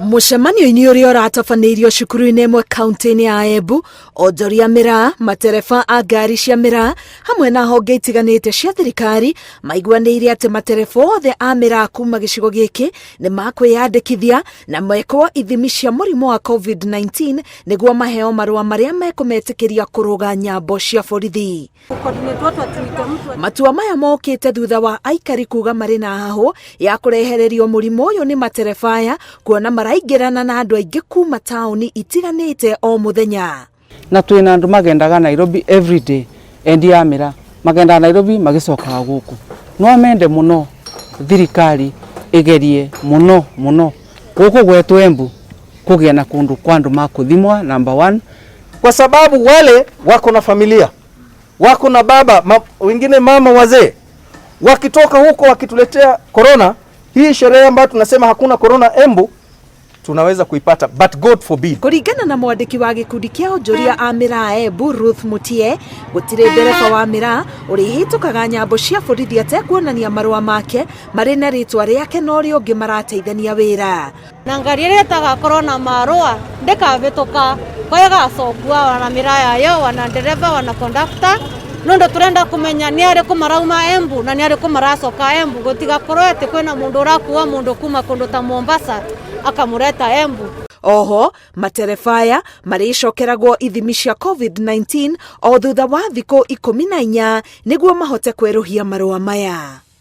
Mũcemanio-inĩ ũrĩa ũratabanĩirio cukuru-inĩ ĩmwe kaunti-inĩ ya Embu, onjoria miraa, matereba a ngari cia miraa hamwe na honge itiganĩte cia thirikari maiguanĩire atĩ matereba othe a miraa kuma gĩcigo gĩkĩ nĩ makwĩyandĩkithia na mekwo ithimi cia mũrimũ wa COVID-19 nĩguo maheo marua marĩa mekũmetĩkĩria kũrũga nyambo cia borithi. Matua maya mokĩte thutha wa aikari kuga marĩ na hahũ ya kũrehererio mũrimũ ũyũ nĩ matereba aya kuona maraingĩrana na andũ aingĩ kuma taũni itiganĩte o mũthenya. Na twĩna andũ magendaga Nairobi every day endi ya miraa magendaga Nairobi magicokaga gũkũ. No mende mũno thirikari igerie mũno gũkũ gwetu Embu kũgĩa na kũndũ kwa andũ makũthimwa number 1, kwa sababu wale wako na familia, wako na baba, wengine mama, wazee wakitoka huko wakituletea corona. Hii sherehe ambayo tunasema hakuna corona Embu tunaweza kuipata, but God forbid. Kũringana na mwandĩki wa gĩkundi kĩa onjoria a miraa Embu Ruth Mutie, gũtirĩ ndereba wa miraa ũrĩhĩtũkaga nyambo cia borithi atekuonania marũa make marĩ na rĩtwa rĩake na ũrĩa ũngĩ marateithania wĩra. Na ngari ĩrĩa ĩtagakorwo na marua ndĩkahĩtũka kwa ĩgacokua wana miraa yayo, wana ndereba, wana conductor. Nondo turenda kumenya ni arĩkũ marauma Embu na ni arĩkũ maracoka Embu, gũtigakorwo atĩ kwĩna mũndũ ũrakuua mũndũ kuma kũndũ ta Mombasa akamũreta Embu. Oho, matereba aya marĩcokeragwo ithimi cia COVID-19 o thutha wa thikũ 14 nĩguo mahote kwerũhia marũa maya.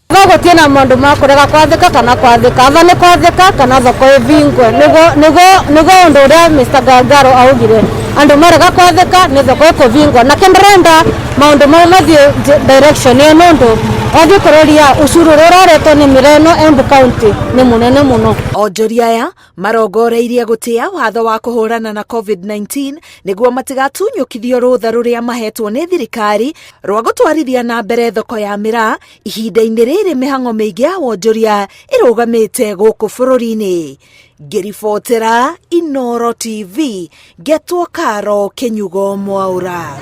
Gũtirĩ na mũndũ makũrega kwathĩka kana kwathĩka, atha nĩ kwathĩka kana thoko ĩvingwe. Nĩguo ũndũ ũrĩa Mr. Gangaro augire, andũ marega kwathĩka nĩ thoko ĩkũvingwa. Na kĩndĩrenda maũndũ mau mathiĩ direction ĩno ũndũ wathiĩ kũrũria ucuru ũraretwo nĩ miraa ĩno Embu County nĩ mũnene mũno. Onjoria aya marongoreirie gũtĩa watho wa kũhũrana na COVID-19 nĩguo matigatunyũkithio rũtha rũrĩa mahetwo nĩ thirikari rwa gũtwarithia na mbere thoko ya miraa ihinda-inĩ rĩrĩ mĩhang'o mĩingĩ ya wonjoria ĩrũgamĩte gũkũ bũrũri-inĩ. Ngĩribotera Inooro TV, Getwo Karo Kenyugo Mwaura.